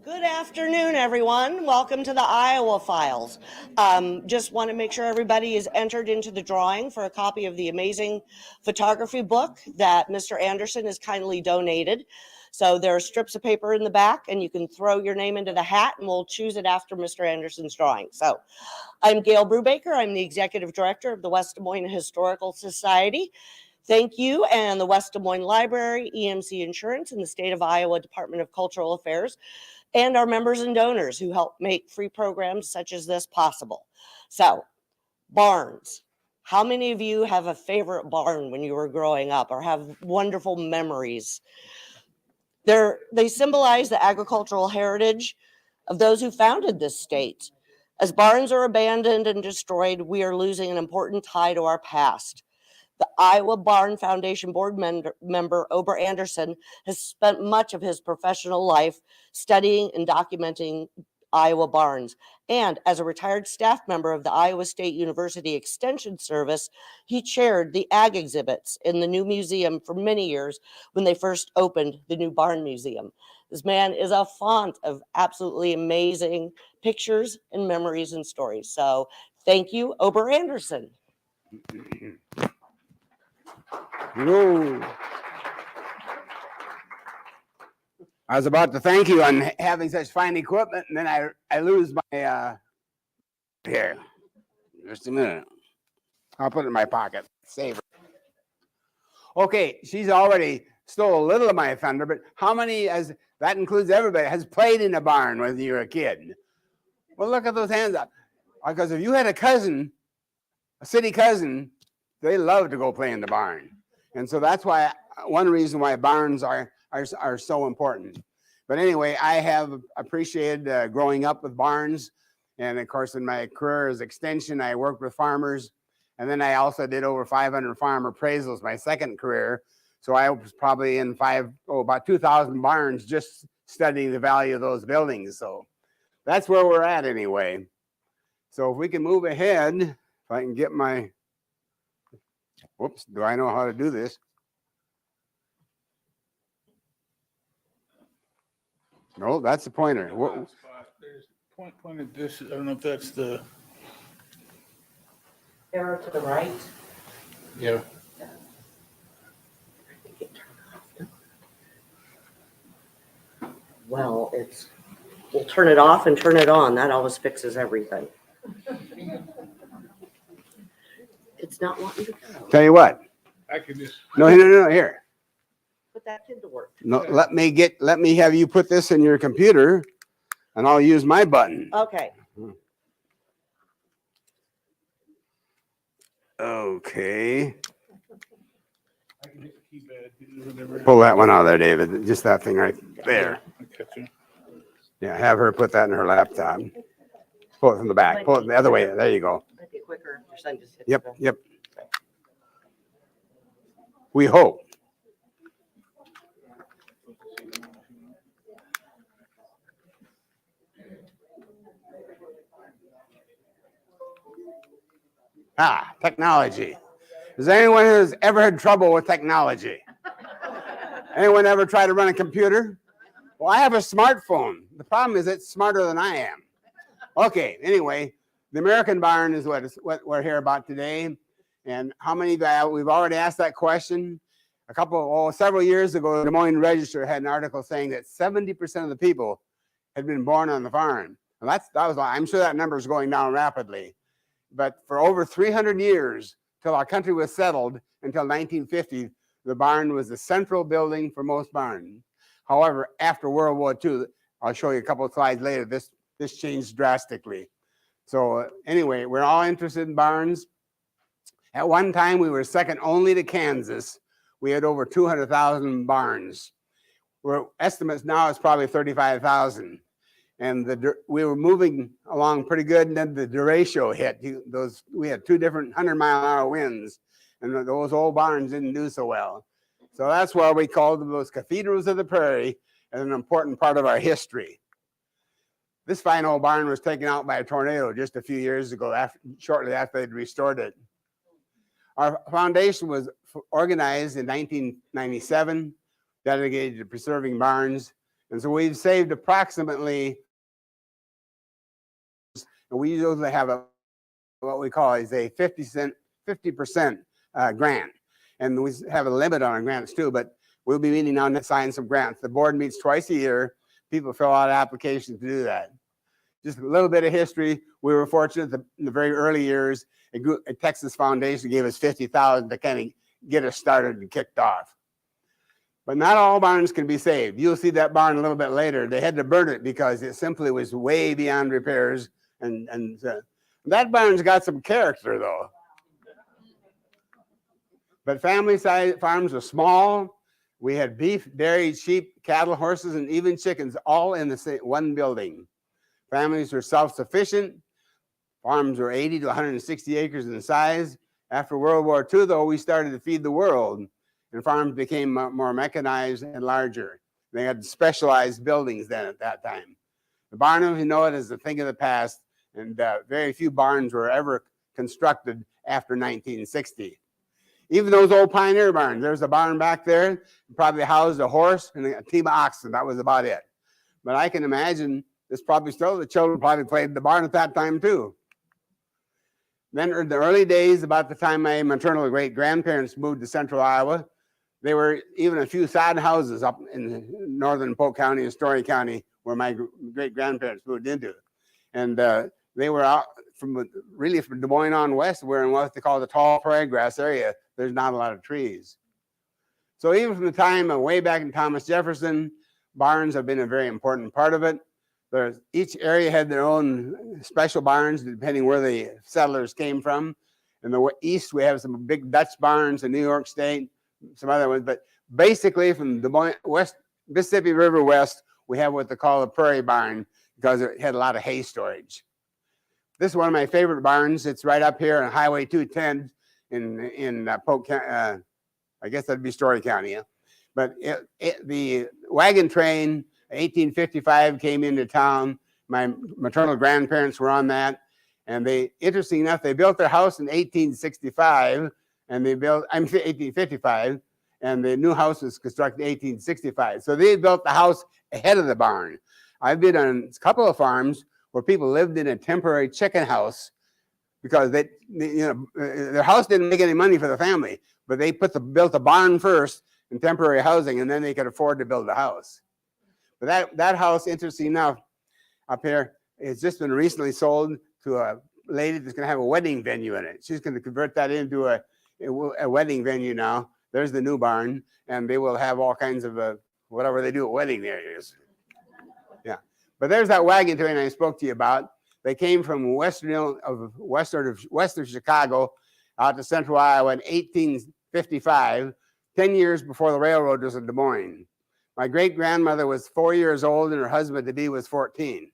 Good afternoon, everyone. Welcome to the Iowa Files. Just want to make sure everybody is entered into the drawing for a copy of the amazing photography book that Mr. Anderson has kindly donated. So there are strips of paper in the back, and you can throw your name into the hat, and we'll choose it after Mr. Anderson's drawing. So I'm Gail Brubaker. I'm the Executive Director of the West Des Moines Historical Society. Thank you and the West Des Moines Library, EMC Insurance, and the State of Iowa Department of Cultural Affairs, and our members and donors who help make free programs such as this possible. So, barns. How many of you have a favorite barn when you were growing up or have wonderful memories? They symbolize the agricultural heritage of those who founded this state. As barns are abandoned and destroyed, we are losing an important tie to our past. The Iowa Barn Foundation board member, Ober Anderson, has spent much of his professional life studying and documenting Iowa barns. And as a retired staff member of the Iowa State University Extension Service, he chaired the ag exhibits in the new museum for many years when they first opened the new barn museum. This man is a font of absolutely amazing pictures and memories and stories. So thank you, Ober Anderson. Hello. I was about to thank you on having such fine equipment, and then I lose my here. Just a minute. I'll put it in my pocket. Save her. Okay, she's already stole a little of my thunder, but how many, as that includes everybody, has played in a barn when you were a kid? Well, look at those hands up. Because if you had a cousin, a city cousin, they love to go play in the barn. And so that's why, one reason why barns are so important. But anyway, I have appreciated growing up with barns. And of course, in my career as extension, I worked with farmers. And then I also did over 500 farm appraisals, my second career. So I was probably in about 2,000 barns just studying the value of those buildings. So that's where we're at anyway. So if we can move ahead, if I can get my, whoops, do I know how to do this? No, that's the pointer. There's point at this. I don't know if that's the Arrow to the right. yeah. Well, we'll turn it off and turn it on. That always fixes everything. It's not wanting to go. Tell you what. I can just No, here. Put that kid to work. No, let me have you put this in your computer, and I'll use my button. Okay. Okay. I can hit the keypad. Whatever. Pull that one out of there, David. Just that thing right there. Okay. Yeah, have her put that in her laptop. Pull it from the back. Pull it the other way. There you go. Might be quicker. Your son just hit Yep. We hope. Technology. Is there anyone who's ever had trouble with technology? Anyone ever try to run a computer? Well, I have a smartphone. The problem is it's smarter than I am. Okay, anyway, the American barn is what we're here about today. And how many, we've already asked that question. Several years ago, the Des Moines Register had an article saying that 70% of the people had been born on the farm. And I'm sure that number is going down rapidly. But for over 300 years, till our country was settled, until 1950, the barn was the central building for most barns. However, after World War II, I'll show you a couple of slides later, this changed drastically. So anyway, we're all interested in barns. At one time, we were second only to Kansas. We had over 200,000 barns. Estimates now is probably 35,000. And we were moving along pretty good, and then the derecho hit. We had two different 100-mile-an-hour winds, and those old barns didn't do so well. So that's why we called them those cathedrals of the prairie, and an important part of our history. This fine old barn was taken out by a tornado just a few years ago, shortly after they'd restored it. Our foundation was organized in 1997, dedicated to preserving barns. And so we've saved approximately, and we usually have what we call is a 50% grant. And we have a limit on our grants too, but we'll be meeting now to sign some grants. The board meets twice a year. People fill out applications to do that. Just a little bit of history. We were fortunate that in the very early years, a Texas Foundation gave us $50,000 to kind of get us started and kicked off. But not all barns can be saved. You'll see that barn a little bit later. They had to burn it because it simply was way beyond repairs. And that barn's got some character though. But family-sized farms are small. We had beef, dairy, sheep, cattle, horses, and even chickens all in the same one building. Families were self-sufficient. Farms were 80 to 160 acres in size. After World War II, though, we started to feed the world, and farms became more mechanized and larger. They had specialized buildings then at that time. The barn, as you know it, is a thing of the past, and very few barns were ever constructed after 1960. Even those old pioneer barns, there's a barn back there, probably housed a horse and a team of oxen. That was about it. But I can imagine this probably still, the children probably played in the barn at that time too. Then in the early days, about the time my maternal great-grandparents moved to central Iowa, there were even a few sod houses up in northern Polk County and Story County where my great-grandparents moved into. And they were out from Des Moines on west. We're in what they call the tall prairie grass area. There's not a lot of trees. So even from the time of way back in Thomas Jefferson, barns have been a very important part of it. Each area had their own special barns depending where the settlers came from. In the east, we have some big Dutch barns in New York State, some other ones. But basically from Des Moines, Mississippi River west, we have what they call a prairie barn because it had a lot of hay storage. This is one of my favorite barns. It's right up here on Highway 210 in Polk County. I guess that'd be Story County. Yeah? But the wagon train, 1855, came into town. My maternal grandparents were on that. And interesting enough, they built their house in 1865, and 1855, and the new house was constructed in 1865. So they built the house ahead of the barn. I've been on a couple of farms where people lived in a temporary chicken house because their house didn't make any money for the family, but they built a barn first in temporary housing, and then they could afford to build a house. But that house, interesting enough, up here, it's just been recently sold to a lady that's going to have a wedding venue in it. She's going to convert that into a wedding venue now. There's the new barn, and they will have all kinds of whatever they do at wedding areas. Yeah, but there's that wagon train I spoke to you about. They came from western of Chicago out to central Iowa in 1855, 10 years before the railroad was in Des Moines. My great-grandmother was 4 years old, and her husband-to-be was 14.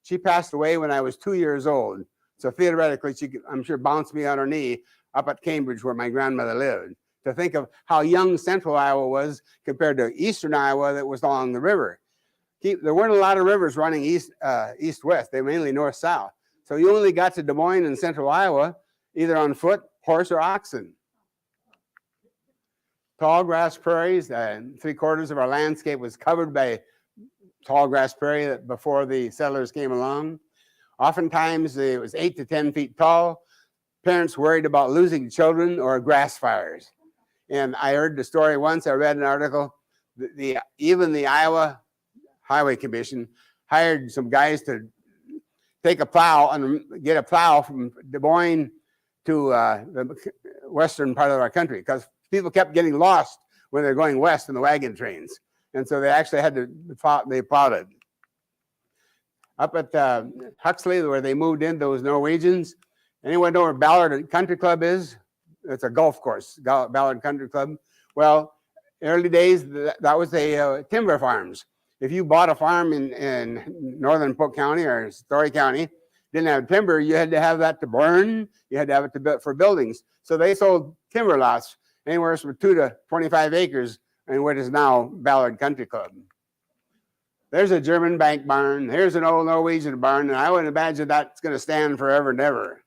She passed away when I was 2 years old. So theoretically, she could, I'm sure, bounce me on her knee up at Cambridge where my grandmother lived. To think of how young central Iowa was compared to eastern Iowa that was along the river. There weren't a lot of rivers running east-west. They were mainly north-south. So you only got to Des Moines and central Iowa either on foot, horse, or oxen. Tall grass prairies, 3/4 of our landscape was covered by tall grass prairie before the settlers came along. Oftentimes it was 8 to 10 feet tall. Parents worried about losing children or grass fires. And I heard the story once, I read an article, even the Iowa Highway Commission hired some guys to take a plow and get a plow from Des Moines to the western part of our country because people kept getting lost when they're going west in the wagon trains. And so they actually had to, they plowed it. Up at Huxley, where they moved in, those Norwegians. Anyone know where Ballard Country Club is? It's a golf course, Ballard Country Club. Well, early days, that was a timber farms. If you bought a farm in northern Polk County or Story County, didn't have timber, you had to have that to burn. You had to have it for buildings. So they sold timber lots anywhere from 2 to 25 acres in what is now Ballard Country Club. There's a German bank barn. Here's an old Norwegian barn, and I would imagine that's going to stand forever and ever.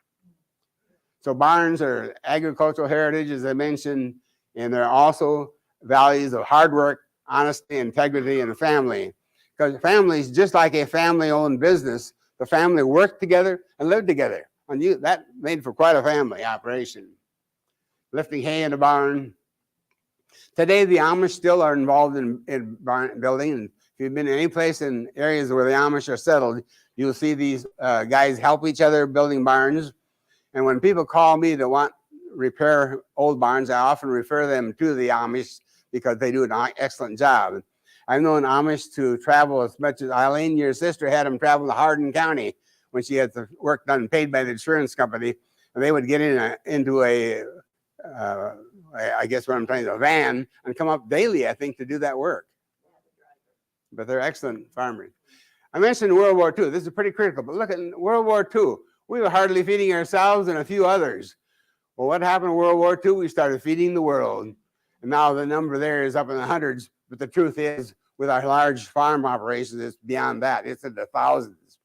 So barns are agricultural heritage, as I mentioned, and they're also values of hard work, honesty, integrity, and family. Because families, just like a family-owned business, the family worked together and lived together. And that made for quite a family operation. Lifting hay in the barn. Today, the Amish still are involved in barn building. And if you've been any place in areas where the Amish are settled, you'll see these guys help each other building barns. And when people call me to want repair old barns, I often refer them to the Amish because they do an excellent job. I've known Amish to travel as much as Eileen, your sister, had them travel to Hardin County when she had the work done paid by the insurance company. And they would get into a I guess what I'm trying to, a van and come up daily, I think, to do that work. But they're excellent farmers. I mentioned World War II. This is pretty critical, but look at World War II. We were hardly feeding ourselves and a few others. Well, what happened in World War II? We started feeding the world. And now the number there is up in the hundreds. But the truth is, with our large farm operations, it's beyond that. It's in the thousands.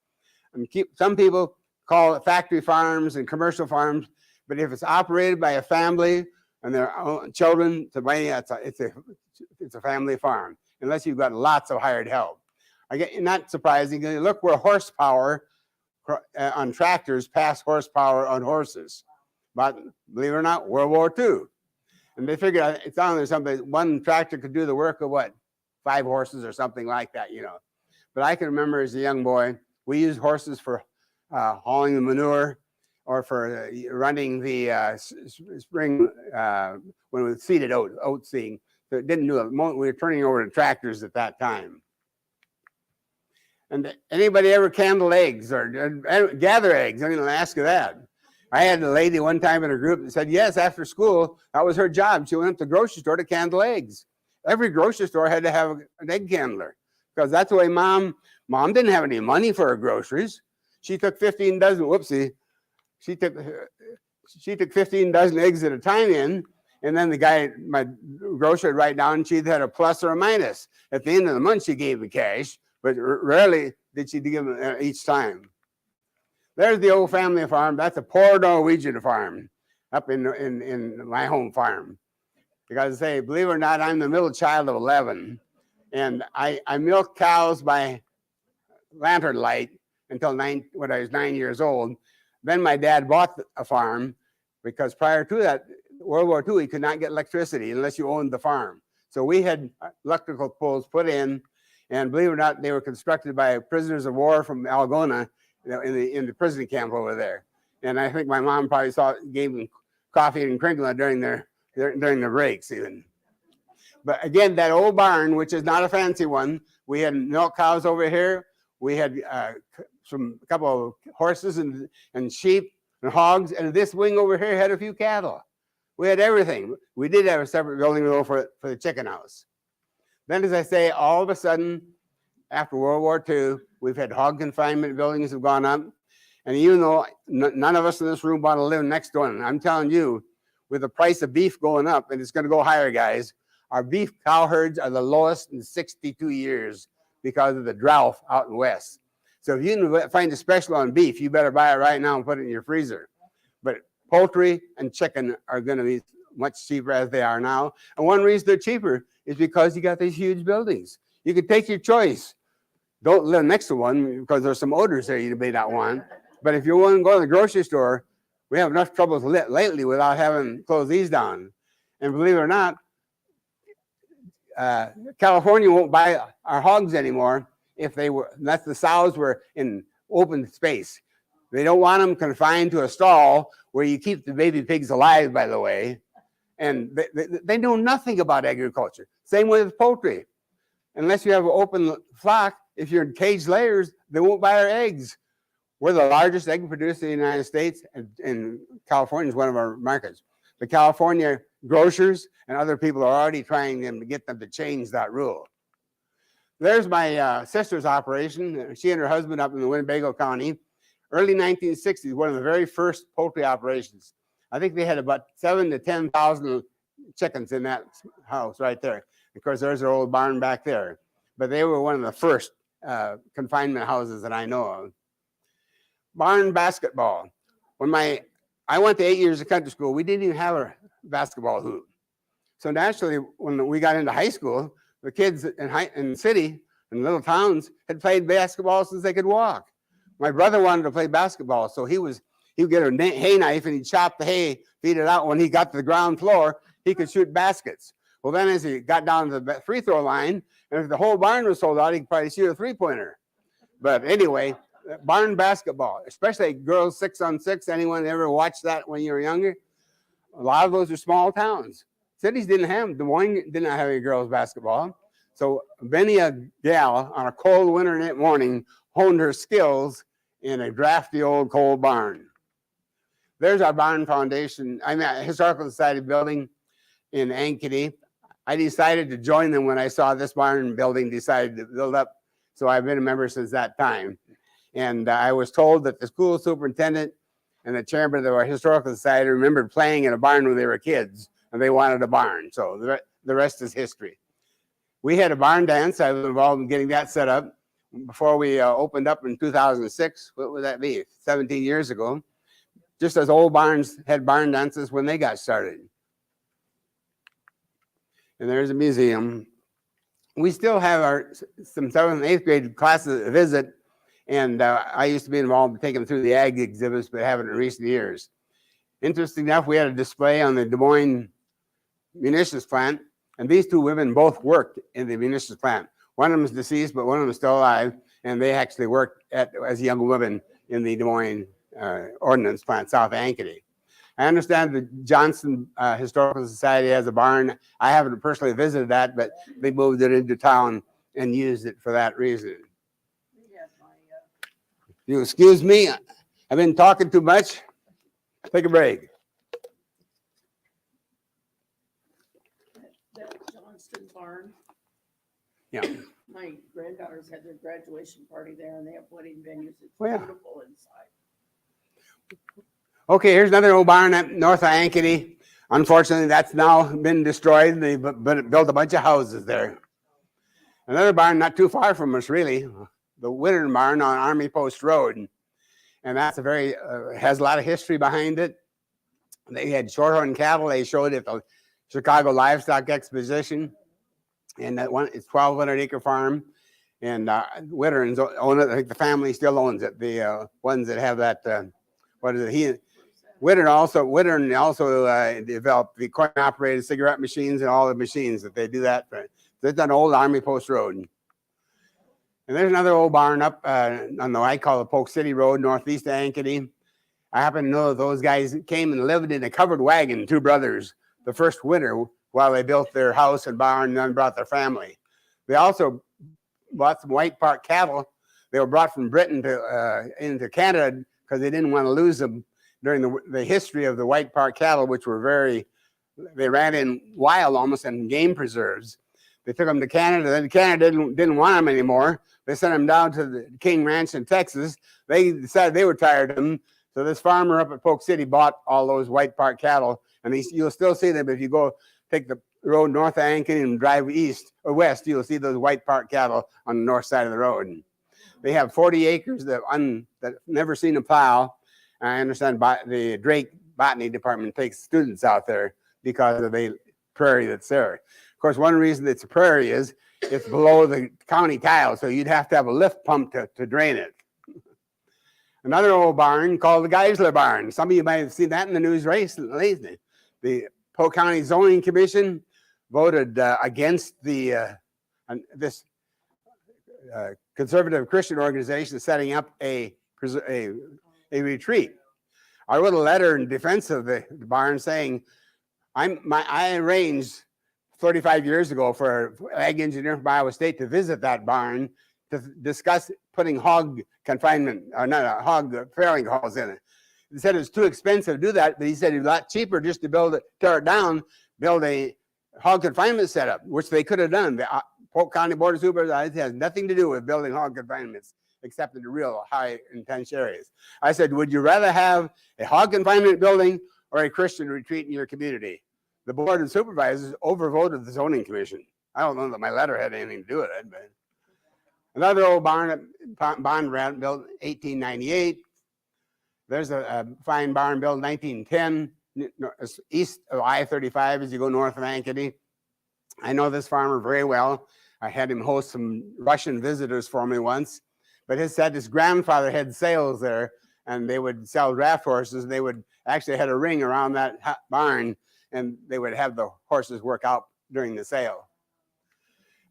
And some people call it factory farms and commercial farms. But if it's operated by a family and their own children, to me, it's a family farm, unless you've got lots of hired help. Not surprisingly, look where horsepower on tractors pass horsepower on horses. But believe it or not, World War II. And they figured it's on there something, one tractor could do the work of what, 5 horses or something like that, you know. But I can remember as a young boy, we used horses for hauling the manure or for running the spring when we seeded oat seeding. So it didn't do it. We were turning over to tractors at that time. And anybody ever candle eggs or gather eggs? I'm going to ask you that. I had a lady one time in a group that said, yes, after school, that was her job. She went to the grocery store to candle eggs. Every grocery store had to have an egg candler because that's the way mom didn't have any money for her groceries. She took 15 dozen, whoopsie. She took 15 dozen eggs at a time in, and then the guy, my grocer, would write down she'd had a plus or a minus. At the end of the month, she gave me cash, but rarely did she give them each time. There's the old family farm. That's a poor Norwegian farm up in my home farm. Because say, believe it or not, I'm the middle child of 11. And I milked cows by lantern light until when I was 9 years old. Then my dad bought a farm because prior to that, World War II, he could not get electricity unless you owned the farm. So we had electrical poles put in, and believe it or not, they were constructed by prisoners of war from Algona, in the prison camp over there. And I think my mom probably gave them coffee and crinkle during the breaks even. But again, that old barn, which is not a fancy one, we had milk cows over here. We had a couple of horses and sheep and hogs. And this wing over here had a few cattle. We had everything. We did have a separate building though for the chicken house. Then, as I say, all of a sudden, after World War II, we've had hog confinement buildings have gone up. And even though none of us in this room want to live next to one, I'm telling you, with the price of beef going up, and it's going to go higher, guys, our beef cow herds are the lowest in 62 years because of the drought out in West. So if you can find a special on beef, you better buy it right now and put it in your freezer. But poultry and chicken are going to be much cheaper as they are now. And one reason they're cheaper is because you got these huge buildings. You can take your choice. Don't live next to one because there's some odors there you may not want. But if you want to go to the grocery store, we have enough troubles lately without having to close these down. And believe it or not, California won't buy our hogs anymore if that's the sows were in open space. They don't want them confined to a stall where you keep the baby pigs alive, by the way. And they know nothing about agriculture. Same with poultry. Unless you have an open flock, if you're in cage layers, they won't buy our eggs. We're the largest egg producer in the United States, and California is one of our markets. The California grocers and other people are already trying to get them to change that rule. There's my sister's operation. She and her husband up in the Winnebago County. Early 1960s, one of the very first poultry operations. I think they had about 7,000 to 10,000 chickens in that house right there. Of course, there's their old barn back there. But they were one of the first confinement houses that I know of. Barn basketball. I went to 8 years of country school, we didn't even have a basketball hoop. So naturally, when we got into high school, the kids in the city and little towns had played basketball since they could walk. My brother wanted to play basketball, so he would get a hay knife and he'd chop the hay, feed it out. When he got to the ground floor, he could shoot baskets. Well, then as he got down to the free throw line, and if the whole barn was sold out, he could probably shoot a three-pointer. But anyway, barn basketball, especially girls 6-on-6. Anyone ever watched that when you were younger? A lot of those are small towns. Cities didn't have, Des Moines didn't have any girls basketball. So many a gal on a cold winter morning honed her skills in a drafty old coal barn. There's our barn foundation. I'm at Historical Society building in Ankeny. I decided to join them when I saw this barn building decided to build up. So I've been a member since that time. And I was told that the school superintendent and the chairman of the Historical Society remembered playing in a barn when they were kids, and they wanted a barn. So the rest is history. We had a barn dance. I was involved in getting that set up before we opened up in 2006. What would that be? 17 years ago. Just as old barns had barn dances when they got started. And there's a museum. We still have some 7th and 8th grade classes visit, and I used to be involved in taking them through the ag exhibits, but haven't in recent years. Interesting enough, we had a display on the Des Moines munitions plant, and these two women both worked in the munitions plant. One of them is deceased, but one of them is still alive, and they actually worked as young women in the Des Moines ordnance plant, south of Ankeny. I understand the Johnson Historical Society has a barn. I haven't personally visited that, but they moved it into town and used it for that reason. You excuse me, I've been talking too much. Take a break. That Johnston barn. Yeah. My granddaughters had their graduation party there, and they have wedding venues. It's Oh, yeah. beautiful inside. Okay, here's another old barn up north of Ankeny. Unfortunately, that's now been destroyed. They built a bunch of houses there. Another barn not too far from us, really, the Whittern Barn on Army Post Road. And that's a very, has a lot of history behind it. They had shorthorn cattle. They showed it at the Chicago Livestock Exposition. And that one, it's 1,200 acre farm. And Whitterns own it. I think the family still owns it. The ones that have that, what is it? Whittern also developed the coin-operated cigarette machines and all the machines that they do that for. It's an old Army Post Road. And there's another old barn up on the, I call it Polk City Road, northeast of Ankeny. I happen to know that those guys came and lived in a covered wagon, two brothers, the first winter while they built their house and barn and then brought their family. They also bought some White Park cattle. They were brought from Britain into Canada because they didn't want to lose them during the history of the White Park cattle, which were they ran in wild almost in game preserves. They took them to Canada. Then Canada didn't want them anymore. They sent them down to the King Ranch in Texas. They decided they were tired of them. So this farmer up at Polk City bought all those White Park cattle. And you'll still see them if you go take the road north of Ankeny and drive east or west. You'll see those White Park cattle on the north side of the road. And they have 40 acres that never seen a plow. I understand the Drake Botany Department takes students out there because of the prairie that's there. Of course, one reason it's a prairie is it's below the county tile, so you'd have to have a lift pump to drain it. Another old barn called the Geisler Barn. Some of you might have seen that in the news recently. The Polk County Zoning Commission voted against this conservative Christian organization setting up a retreat. I wrote a letter in defense of the barn saying, I arranged 35 years ago for an ag engineer from Iowa State to visit that barn to discuss putting hog confinement, or not hog farrowing halls in it. He said it was too expensive to do that, but he said it's a lot cheaper just to tear it down, build a hog confinement setup, which they could have done. The Polk County Board of Supervisors has nothing to do with building hog confinements, except in the real high intense areas. I said, would you rather have a hog confinement building or a Christian retreat in your community? The Board of Supervisors overvoted the Zoning Commission. I don't know that my letter had anything to do with it, but Another old barn built 1898. There's a fine barn built 1910, east of I-35 as you go north of Ankeny. I know this farmer very well. I had him host some Russian visitors for me once, but he said his grandfather had sales there, and they would sell draft horses. And they would actually had a ring around that barn, and they would have the horses work out during the sale.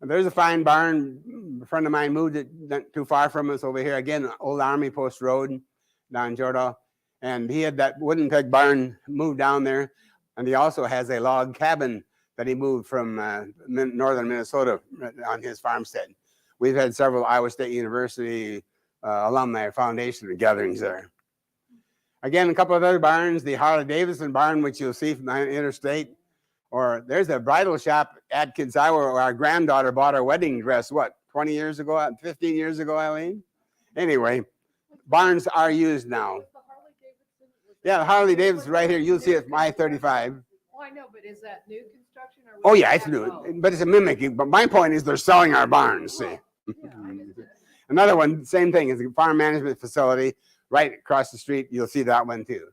And there's a fine barn. A friend of mine moved it not too far from us over here. Again, Old Army Post Road down Jordan. And he had that wooden peg barn moved down there. And he also has a log cabin that he moved from northern Minnesota on his farmstead. We've had several Iowa State University alumni foundation gatherings there. Again, a couple of other barns, the Harley-Davidson barn, which you'll see from the interstate, or there's a bridal shop at Kids, Iowa, where our granddaughter bought her wedding dress, what, 20 years ago, 15 years ago, Eileen? Anyway, barns are used now. Yeah, the Harley-Davidson right here, you'll see it from I-35. Oh, I know, but is that new construction or? Oh yeah, it's new, but it's a mimicking. But my point is they're selling our barns, see. Another one, same thing, is a farm management facility right across the street. You'll see that one too.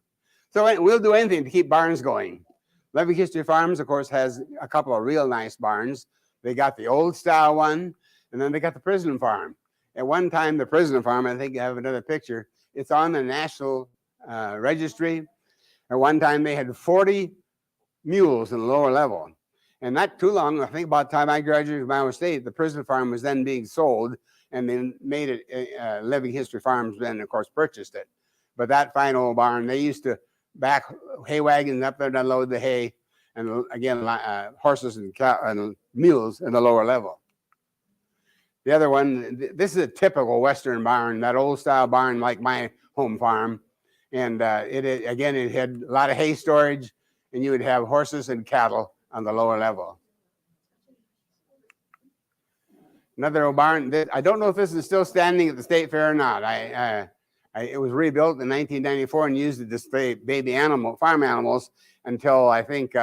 So we'll do anything to keep barns going. Levy History Farms, of course, has a couple of real nice barns. They got the old style one, and then they got the prison farm. At one time, the prison farm, I think I have another picture, it's on the National Registry. At one time, they had 40 mules in the lower level. And not too long, I think about the time I graduated from Iowa State, the prison farm was then being sold, and then made it, Living History Farms then, of course, purchased it. But that fine old barn, they used to back hay wagons up there to unload the hay, and again, horses and mules in the lower level. The other one, this is a typical Western barn, that old style barn like my home farm. And again, it had a lot of hay storage, and you would have horses and cattle on the lower level. Another old barn, I don't know if this is still standing at the State Fair or not. It was rebuilt in 1994 and used to display baby farm animals until I think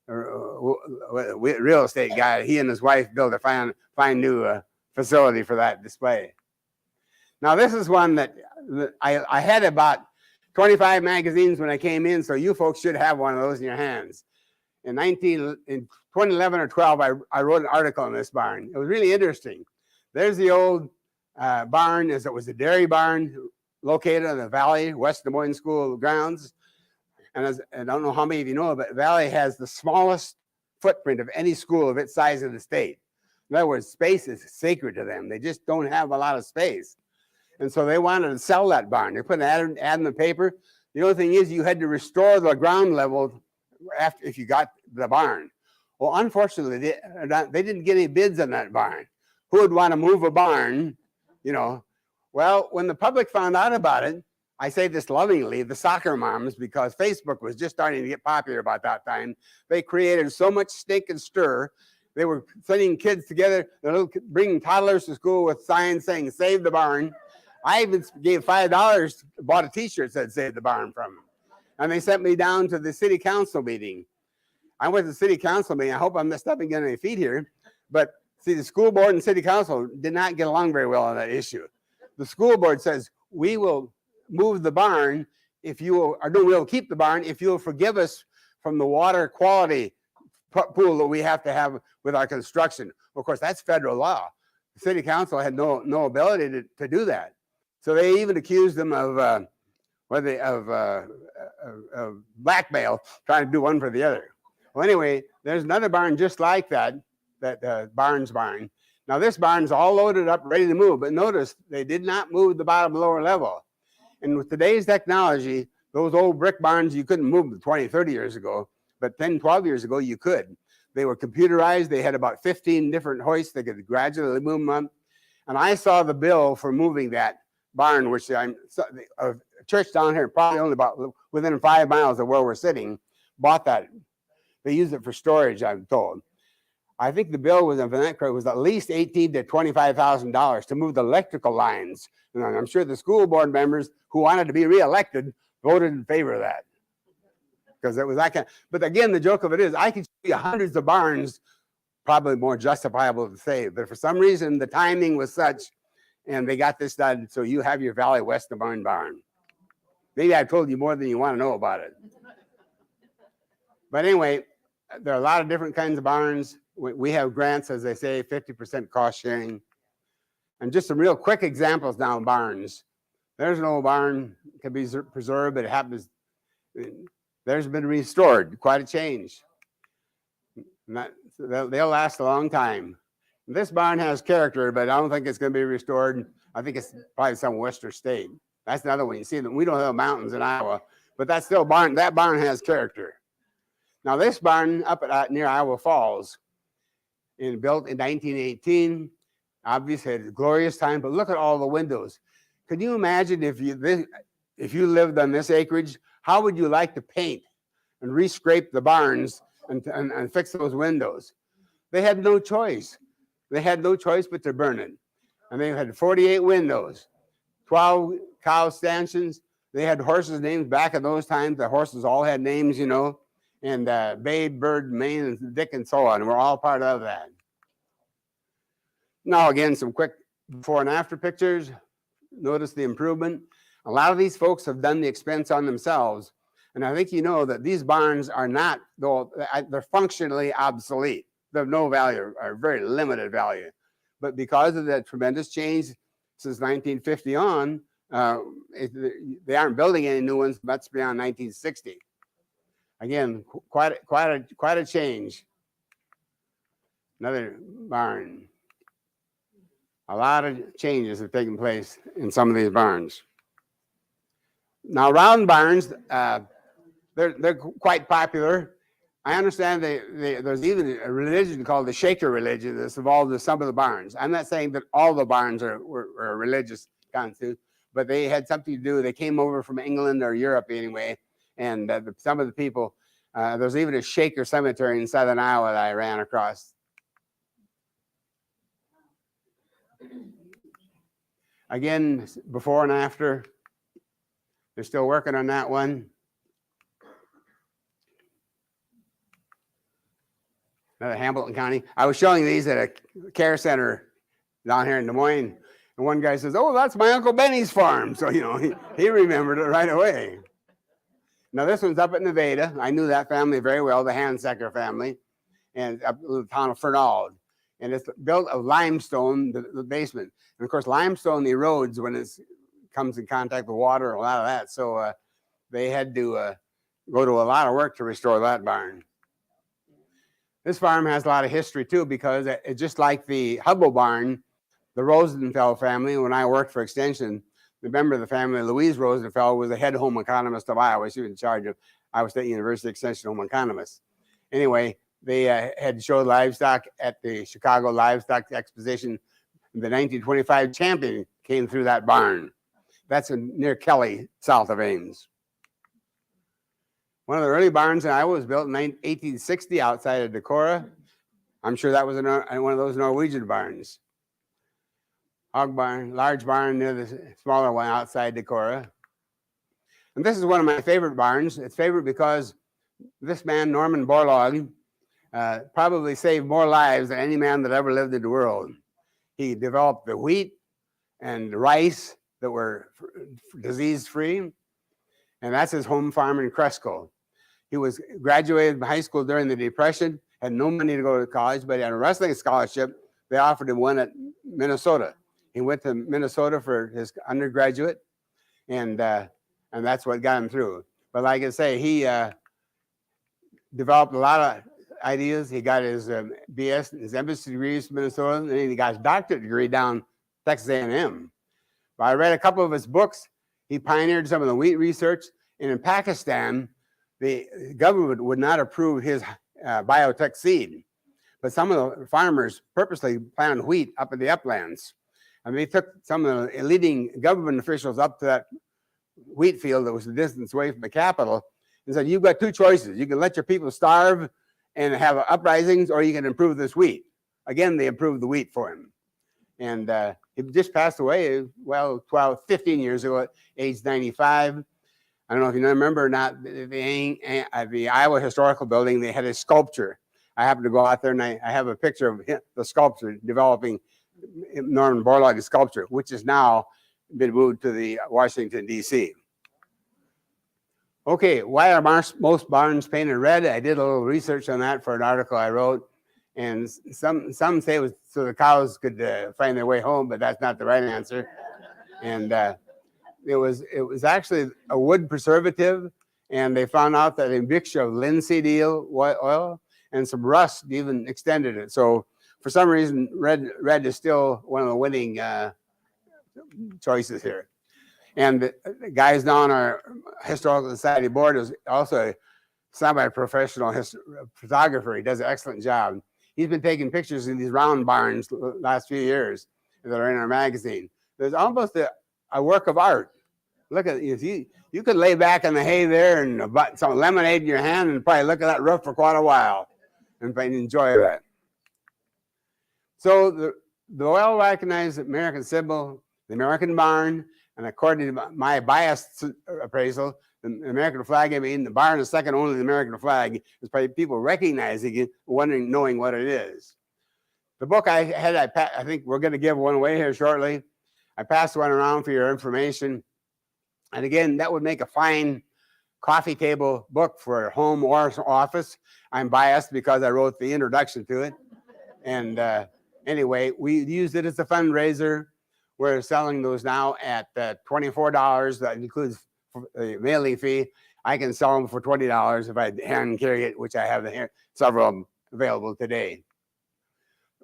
real estate guy, he and his wife built a fine new facility for that display. Now this is one that I had about 25 magazines when I came in, so you folks should have one of those in your hands. In 2011 or 12, I wrote an article on this barn. It was really interesting. There's the old barn, as it was a dairy barn located in the Valley, West Des Moines School grounds. And I don't know how many of you know, but Valley has the smallest footprint of any school of its size in the state. In other words, space is sacred to them. They just don't have a lot of space. And so they wanted to sell that barn. They put an ad in the paper. The only thing is you had to restore the ground level if you got the barn. Well, unfortunately, they didn't get any bids on that barn. Who would want to move a barn, you know? Well, when the public found out about it, I say this lovingly, the soccer moms, because Facebook was just starting to get popular about that time, they created so much stink and stir. They were sending kids together, bringing toddlers to school with signs saying, "Save the barn." I even gave $5, bought a t-shirt that said "Save the barn" from them. And they sent me down to the city council meeting. I went to the city council meeting. I hope I'm messed up and getting any feet here. But see, the school board and city council did not get along very well on that issue. The school board says, we will move the barn if you will, or no, we'll keep the barn if you'll forgive us from the water quality pool that we have to have with our construction. Of course, that's federal law. The city council had no ability to do that. So they even accused them of blackmail, trying to do one for the other. Well, anyway, there's another barn just like that Barnes barn. Now this barn's all loaded up, ready to move, but notice they did not move the bottom lower level. And with today's technology, those old brick barns, you couldn't move them 20, 30 years ago, but 10, 12 years ago, you could. They were computerized. They had about 15 different hoists. They could gradually move them up. And I saw the bill for moving that barn, which a church down here, probably only about within 5 miles of where we're sitting, bought that. They used it for storage, I'm told. I think the bill was, if I'm not correct, was at least $18,000 to $25,000 to move the electrical lines. And I'm sure the school board members who wanted to be reelected voted in favor of that. Because it was that kind. But again, the joke of it is, I can show you hundreds of barns probably more justifiable to say. But for some reason, the timing was such, and they got this done. So you have your Valley West Des Moines barn. Maybe I told you more than you want to know about it. But anyway, there are a lot of different kinds of barns. We have grants, as they say, 50% cost sharing. And just some real quick examples now of barns. There's an old barn, can be preserved, but it happens, there's been restored, quite a change. They'll last a long time. This barn has character, but I don't think it's going to be restored. I think it's probably some western state. That's another one. You see, we don't have mountains in Iowa, but that's still barn. That barn has character. Now, this barn up at near Iowa Falls, built in 1918, obviously had a glorious time. But look at all the windows. Could you imagine if you lived on this acreage? How would you like to paint and rescrape the barns and fix those windows? They had no choice. They had no choice but to burn it. And they had 48 windows, 12 cow stanchions. They had horses' names back in those times. The horses all had names, you know, and Babe, Bird, Maine, and Dick, and so on. We're all part of that. Now, again, some quick before and after pictures. Notice the improvement. A lot of these folks have done the expense on themselves. And I think you know that these barns are not, though they're functionally obsolete. They have no value, or very limited value. But because of that tremendous change since 1950 on, they aren't building any new ones much beyond 1960. Again, quite a change. Another barn. A lot of changes have taken place in some of these barns. Now, round barns, they're quite popular. I understand there's even a religion called the Shaker religion that's involved in some of the barns. I'm not saying that all the barns were religious constitute, but they had something to do. They came over from England or Europe anyway, and some of the people, there's even a Shaker cemetery in southern Iowa that I ran across. Again, before and after, they're still working on that one. Another Hamilton County. I was showing these at a care center down here in Des Moines, and one guy says, "Oh, that's my Uncle Benny's farm." So, you know, he remembered it right away. Now, this one's up at Nevada. I knew that family very well, the Hansecker family, and up in the town of Fernald. And it's built of limestone, the basement. And of course, limestone erodes when it comes in contact with water, a lot of that. So they had to go to a lot of work to restore that barn. This farm has a lot of history too, because it's just like the Hubble barn, the Rosenfeld family, when I worked for Extension, the member of the family, Louise Rosenfeld, was the head home economist of Iowa. She was in charge of Iowa State University Extension home economists. Anyway, they had showed livestock at the Chicago Livestock Exposition. The 1925 champion came through that barn. That's near Kelly, south of Ames. One of the early barns in Iowa was built in 1860 outside of Decorah. I'm sure that was one of those Norwegian barns. Hog barn, large barn near the smaller one outside Decorah. And this is one of my favorite barns. It's favorite because this man, Norman Borlaug, probably saved more lives than any man that ever lived in the world. He developed the wheat and the rice that were disease-free, and that's his home farm in Cresco. He was graduated from high school during the Depression, had no money to go to college, but he had a wrestling scholarship. They offered him one at Minnesota. He went to Minnesota for his undergraduate, and that's what got him through. But like I say, he developed a lot of ideas. He got his BS, his embassy degrees from Minnesota, and then he got his doctorate degree down Texas A&M. But I read a couple of his books. He pioneered some of the wheat research, and in Pakistan, the government would not approve his biotech seed, but some of the farmers purposely planted wheat up in the uplands. And they took some of the leading government officials up to that wheat field that was a distance away from the capital and said, "You've got two choices. You can let your people starve and have uprisings, or you can improve this wheat." Again, they improved the wheat for him. And he just passed away, well, 15 years ago at age 95. I don't know if you remember or not, the Iowa Historical Building, they had a sculpture I happened to go out there and I have a picture of the sculpture developing Norman Borlaug's sculpture, which has now been moved to the Washington, D.C. Okay, why are most barns painted red? I did a little research on that for an article I wrote, and some say it was so the cows could find their way home, but that's not the right answer. And it was actually a wood preservative, and they found out that a mixture of linseed oil and some rust even extended it. So for some reason, red is still one of the winning choices here. And the guys down our Historical Society board is also a semi-professional photographer. He does an excellent job. He's been taking pictures in these round barns the last few years that are in our magazine. There's almost a work of art. Look at you could lay back in the hay there and some lemonade in your hand and probably look at that roof for quite a while and enjoy that. So the well-recognized American symbol, the American barn, and according to my biased appraisal, the American flag, I mean, the barn is second only to the American flag. It's probably people recognizing it, knowing what it is. The book I think we're going to give one away here shortly. I passed one around for your information. And again, that would make a fine coffee table book for home or office. I'm biased because I wrote the introduction to it. And anyway, we used it as a fundraiser. We're selling those now at $24. That includes the mailing fee. I can sell them for $20 if I hand carry it, which I have several of them available today.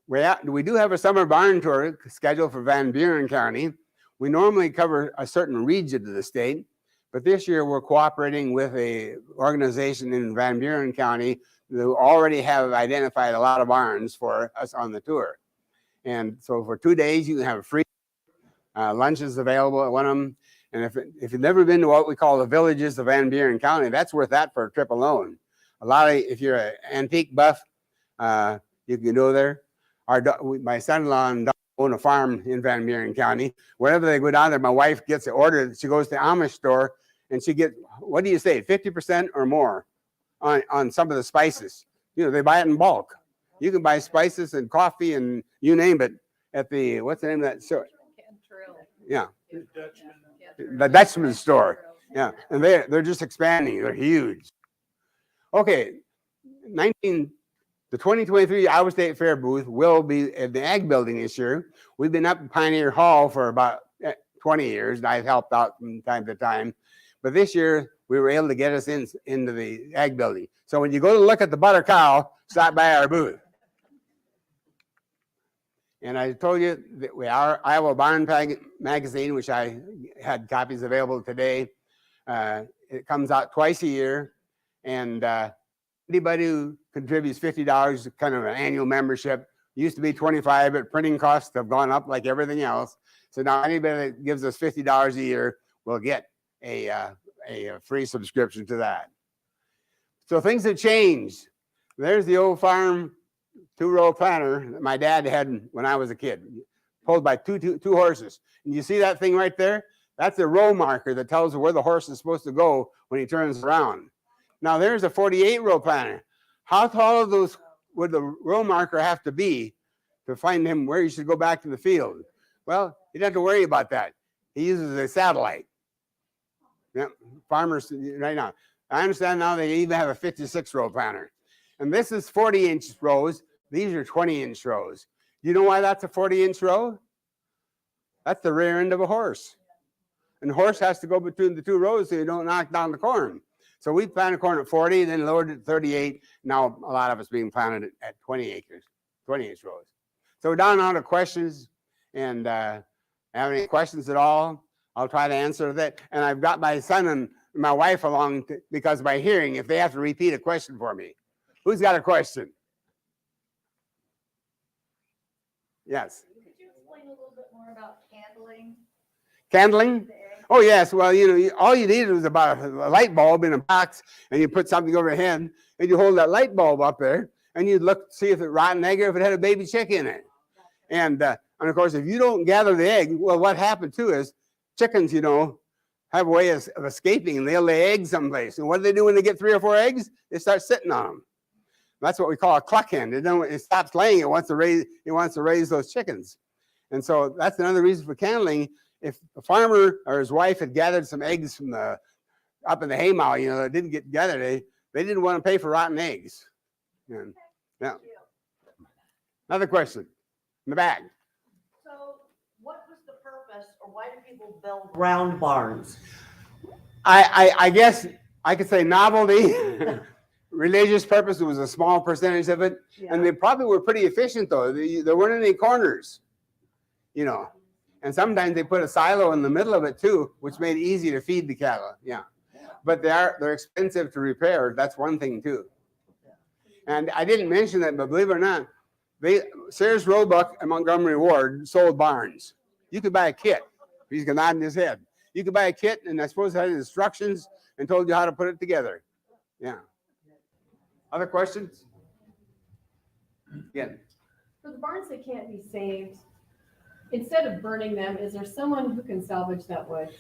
We do have a summer barn tour scheduled for Van Buren County. We normally cover a certain region of the state, but this year we're cooperating with an organization in Van Buren County who already have identified a lot of barns for us on the tour. And so for 2 days, you can have free lunches available at one of them. And if you've never been to what we call the villages of Van Buren County, that's worth that for a trip alone. If you're an antique buff, you can go there. My son-in-law own a farm in Van Buren County. Whenever they go down there, my wife gets an order. She goes to the Amish store and she gets, what do you say, 50% or more on some of the spices. They buy it in bulk. You can buy spices and coffee and you name it at the, what's the name of that store? Yeah. The Dutchman store. Yeah. And they're just expanding. They're huge. Okay. The 2023 Iowa State Fair booth will be at the Ag Building this year. We've been up in Pioneer Hall for about 20 years, and I've helped out from time to time. But this year, we were able to get us into the Ag Building. So when you go to look at the butter cow, stop by our booth. And I told you that our Iowa Barn magazine, which I had copies available today, it comes out twice a year. And anybody who contributes $50 is kind of an annual membership. It used to be $25, but printing costs have gone up like everything else. So now anybody that gives us $50 a year will get a free subscription to that. So things have changed. There's the old farm 2-row planter that my dad had when I was a kid, pulled by two horses. And you see that thing right there? That's a row marker that tells where the horse is supposed to go when he turns around. Now there's a 48-row planter. How tall of those would the row marker have to be to find him where he should go back to the field? Well, you don't have to worry about that. He uses a satellite. Yeah, farmers right now. I understand now they even have a 56-row planter. And this is 40-inch rows. These are 20-inch rows. You know why that's a 40-inch row? That's the rear end of a horse. And the horse has to go between the two rows so you don't knock down the corn. So we planted corn at 40, then lowered it to 38. Now a lot of it's being planted at 20 acres, 20-inch rows. So we're down now to questions. And have any questions at all? I'll try to answer that. And I've got my son and my wife along because of my hearing, if they have to repeat a question for me. Who's got a question? Yes. Could you explain a little bit more about candling? Candling? Oh, yes. Well, all you needed was about a light bulb in a box, and you put something over your head, and you hold that light bulb up there, and you'd look, see if it rotten egg or if it had a baby chick in it. And of course, if you don't gather the egg, well, what happened too is chickens, have a way of escaping, and they'll lay eggs someplace. And what do they do when they get 3 or 4 eggs? They start sitting on them. That's what we call a cluck hen. It stops laying. It wants to raise those chickens. And so that's another reason for candling. If a farmer or his wife had gathered some eggs from up in the haymow, that didn't get gathered, they didn't want to pay for rotten eggs. And, yeah. Another question in the back. So what was the purpose, or why do people build round barns? I guess I could say novelty. Religious purpose was a small percentage of it. Yeah. And they probably were pretty efficient, though. There weren't any corners, And sometimes they put a silo in the middle of it, too, which made it easy to feed the cattle. Yeah. But they're expensive to repair. That's one thing, too. And I didn't mention that, but believe it or not, Sears Roebuck and Montgomery Ward sold barns. You could buy a kit. He's nodding his head. You could buy a kit, and I suppose it had instructions and told you how to put it together. Yeah. Other questions? Again. For the barns that can't be saved, instead of burning them, is there someone who can salvage that wood?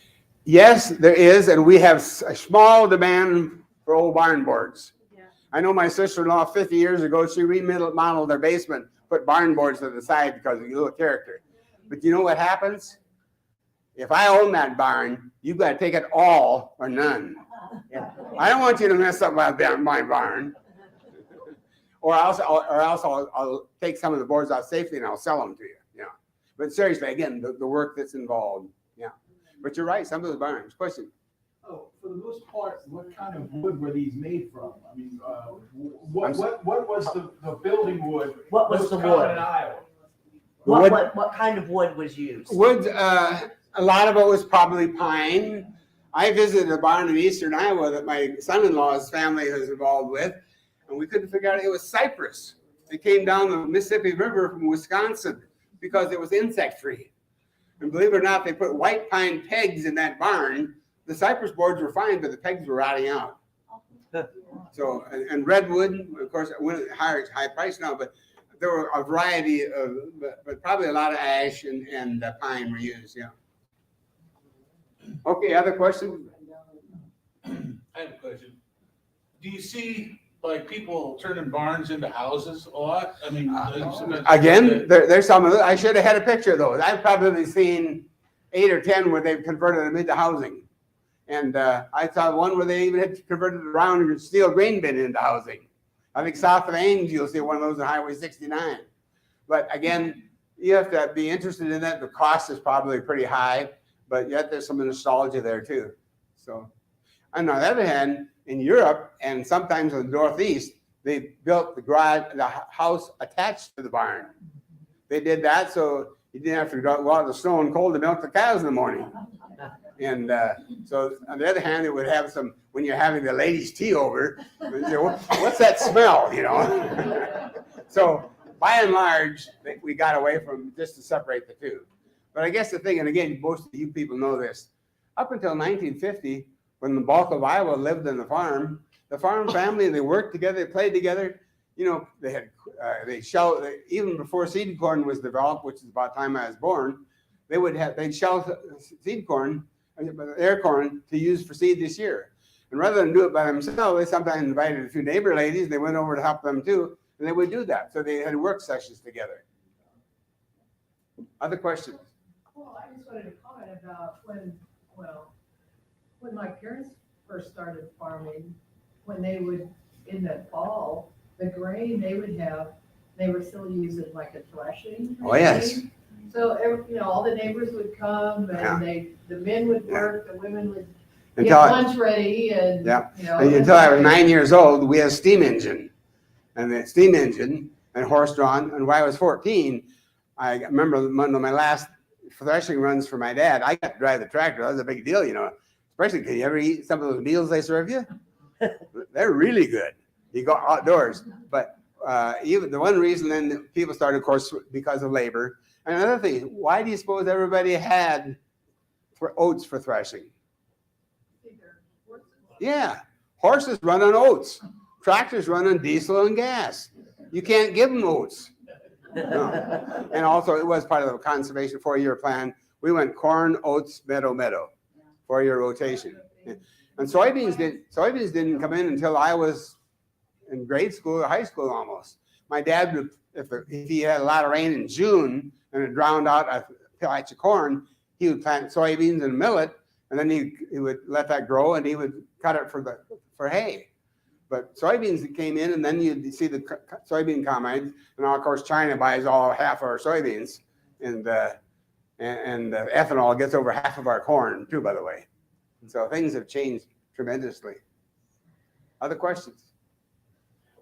Yes, there is, and we have a small demand for old barn boards. Yeah. I know my sister-in-law 50 years ago, she remodeled their basement, put barn boards to the side because of the little character. But you know what happens? If I own that barn, you've got to take it all or none. Yeah. I don't want you to mess up my barn. Or else I'll take some of the boards out safely and I'll sell them to you. Yeah. But seriously, again, the work that's involved. Yeah. But you're right, some of the barns. Question? Oh, for the most part, what kind of wood were these made from? I mean, what was the building wood? What was most the common wood? in Iowa? What kind of wood was used? Wood, a lot of it was probably pine. I visited a barn in eastern Iowa that my son-in-law's family was involved with, and we couldn't figure out it was cypress. It came down the Mississippi River from Wisconsin because it was insect-free. And believe it or not, they put white pine pegs in that barn. The cypress boards were fine, but the pegs were rotting out. So, and redwood, of course, it went at high price now, but there were a variety of, but probably a lot of ash and pine were used, yeah. Okay, other questions? I have a question. Do you see like people turning barns into houses a lot? I mean, Again, there's some of it. I should have had a picture of those. I've probably seen 8 or 10 where they've converted them into housing. And I saw one where they even had converted a round steel grain bin into housing. I think south of Ames, you'll see one of those on Highway 69. But again, you have to be interested in that. The cost is probably pretty high, but yet there's some nostalgia there too. So, on the other hand, in Europe and sometimes in the Northeast, they built the house attached to the barn. They did that so you didn't have to go out in the snow and cold to milk the cows in the morning. And so, on the other hand, it would have some, when you're having the ladies' tea over, you know, what's that smell, you know? So, by and large, we got away from just to separate the two. But I guess the thing, and again, most of you people know this, up until 1950, when the bulk of Iowa lived in the farm family, they worked together, they played together. You know, they shelled, even before seed corn was developed, which is about the time I was born, they'd shell seed corn, air corn, to use for seed this year. And rather than do it by themselves, they sometimes invited a few neighbor ladies, they went over to help them too, and they would do that. So they had work sessions together. Other questions? Well, I just wanted to comment about when my parents first started farming, when they would, in the fall, the grain they were still using like a threshing. Oh, yes. So, all the neighbors would come and the men would work, the women would get Until lunch ready and, until I was 9 years old, we had a steam engine. And the steam engine and horse-drawn, and when I was 14, I remember one of my last threshing runs for my dad. I got to drive the tractor. That was a big deal, especially because you ever eat some of those meals they serve you? They're really good. You go outdoors. But even the one reason then people started, of course, because of labor. And another thing, why do you suppose everybody had oats for threshing? Yeah, horses run on oats. Tractors run on diesel and gas. You can't give them oats. No. And also, it was part of the conservation 4-year plan. We went corn, oats, meadow, 4-year rotation. And soybeans didn't come in until I was in grade school or high school almost. My dad would, if he had a lot of rain in June and it drowned out a patch of corn, he would plant soybeans and millet, and then he would let that grow and he would cut it for hay. But soybeans that came in, and then you'd see the soybean combines, and of course China buys half our soybeans, and ethanol gets over half of our corn too, by the way. So things have changed tremendously. Other questions?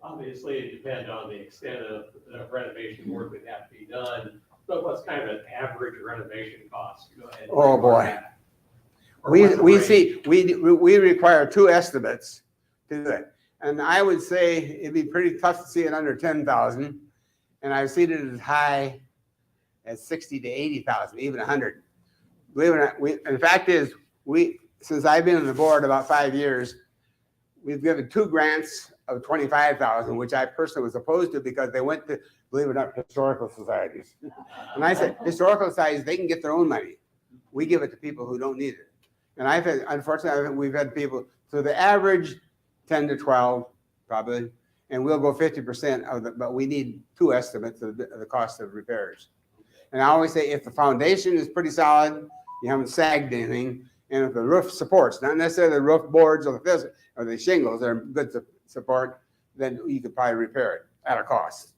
Obviously, it depends on the extent of the renovation work that have to be done, but what's kind of an average renovation cost? Go ahead. Oh, boy. Or what's the range? We require 2 estimates to do it. And I would say it'd be pretty tough to see it under 10,000. And I've seen it as high as 60 to 80,000, even 100. Believe it or not, and the fact is, since I've been on the board about 5 years, we've given 2 grants of 25,000, which I personally was opposed to because they went to, believe it or not, historical societies. And I said, historical societies, they can get their own money. We give it to people who don't need it. And I've had, unfortunately, we've had people, so the average 10 to 12 probably, and we'll go 50% of the, but we need 2 estimates of the cost of repairs. And I always say, if the foundation is pretty solid, you haven't sagged anything, and if the roof supports, not necessarily the roof boards or the shingles are good support, then you could probably repair it at a cost.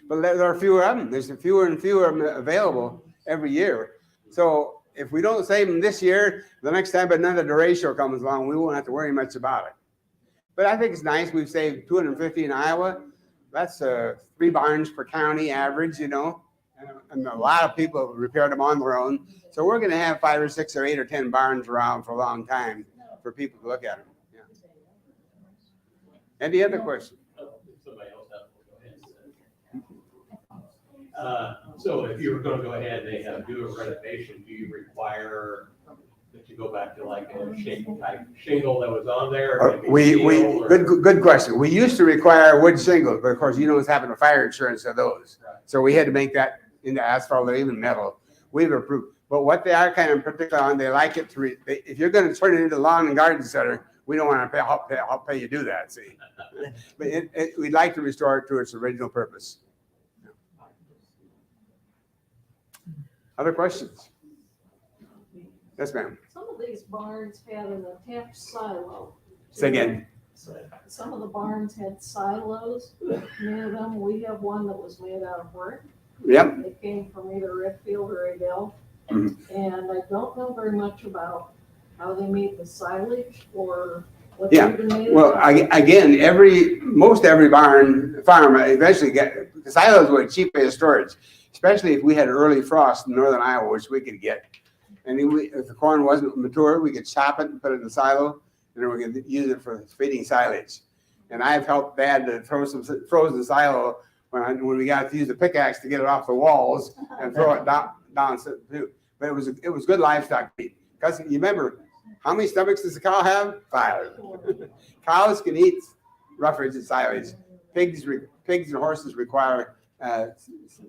But there are fewer of them. There's fewer and fewer of them available every year. So if we don't save them this year, the next time another derecho comes along, we won't have to worry much about it. But I think it's nice. We've saved 250 in Iowa. That's 3 barns per county average, you know, and a lot of people repaired them on their own. So we're going to have 5 or 6 or 8 or 10 barns around for a long time for people to look at them. Yeah. Any other questions? Somebody else has to go ahead. So if you were going to go ahead and do a renovation, do you require that you go back to like a shingle that was on there? Good question. We used to require wood shingles, but of course you know what's happened to fire insurance of those. Right. So we had to make that into asphalt or even metal. We've approved. But what they are kind of particular on, they like it to, if you're going to turn it into lawn and garden center, we don't want to help pay you do that, see. But we'd like to restore it to its original purpose. Other questions? Yes, ma'am. Some of these barns had an attached silo. Say again. Some of the barns had silos near them. We have one that was made out of brick. Yep. It came from either Redfield or Adel. Mm-hmm. And I don't know very much about how they made the silage or what Yeah. they even made. Well, most every farm eventually the silos were the cheapest storage, especially if we had early frost in northern Iowa, which we could get. And if the corn wasn't mature, we could chop it and put it in the silo, and then we could use it for feeding silage. And I've helped Dad to throw some frozen silo when we got to use a pickaxe to get it off the walls and throw it down. But it was good livestock feed. Because you remember, how many stomachs does a cow have? 5. Cows can eat roughage and silage. Pigs and horses require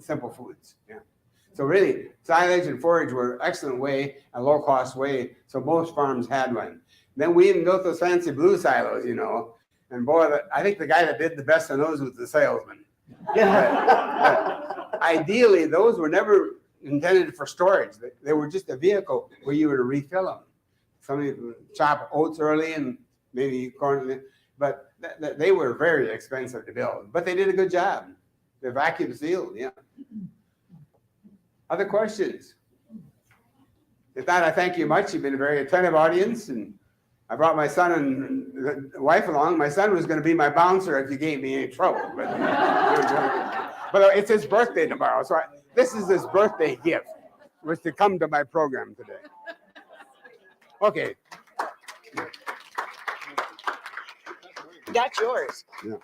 simple foods. Yeah. So really, silage and forage were an excellent way, a low-cost way. So most farms had one. Then we even built those fancy blue silos, you know. And boy, I think the guy that did the best on those was the salesman. Yeah. Ideally, those were never intended for storage. They were just a vehicle where you were to refill them. Somebody would chop oats early and maybe corn, but they were very expensive to build. But they did a good job. They're vacuum sealed, yeah. Other questions? If not, I thank you much. You've been a very attentive audience, and I brought my son and wife along. My son was going to be my bouncer if you gave me any trouble. But it's his birthday tomorrow, so this is his birthday gift, was to come to my program today. Okay. That's yours. Yeah.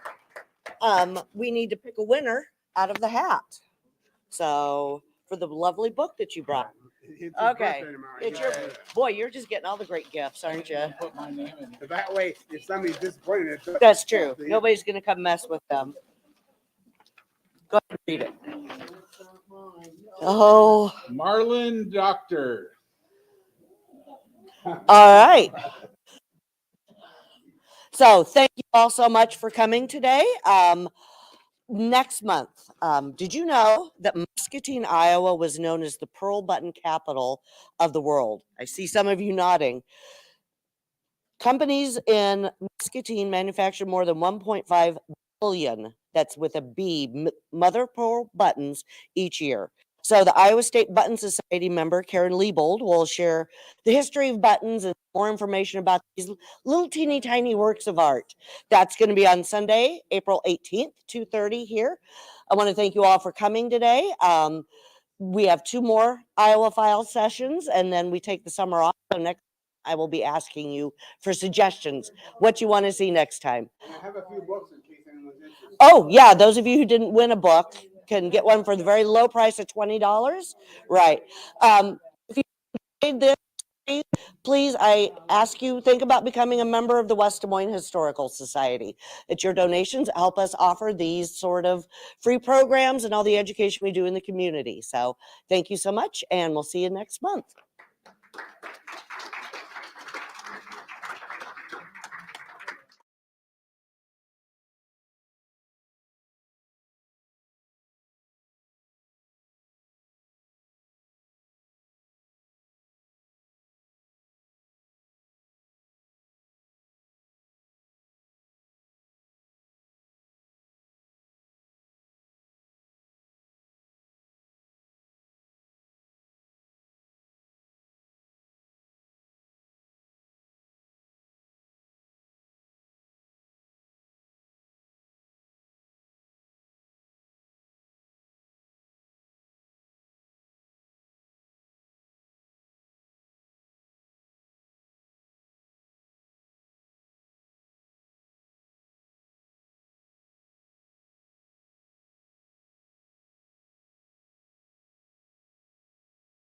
We need to pick a winner out of the hat. So for the lovely book that you brought. It's his Okay. birthday tomorrow. It's your boy, you're just getting all the great gifts, aren't you? Put my name in it. That way, if somebody's disappointed, That's true. Nobody's gonna come mess with them. Go ahead and read it. Oh, Marlin Doctor. all right. So thank you all so much for coming today. Next month, did you know that Muscatine, Iowa was known as the pearl button capital of the world? I see some of you nodding. Companies in Muscatine manufacture more than 1.5 billion, that's with a B, mother pearl buttons each year. So the Iowa State Button Society member, Karen Liebold, will share the history of buttons and more information about these little teeny tiny works of art. That's going to be on Sunday, April 18th, 2:30 here. I want to thank you all for coming today. We have 2 more Iowa File sessions, and then we take the summer off. So next I will be asking you for suggestions, what you want to see next time. And I have a few books in case anyone's interested. Oh, yeah, those of you who didn't win a book can get one for the very low price of $20. Right. If you enjoyed this, please, I ask you, think about becoming a member of the West Des Moines Historical Society. It's your donations that help us offer these sort of free programs and all the education we do in the community. So thank you so much, and we'll see you next month.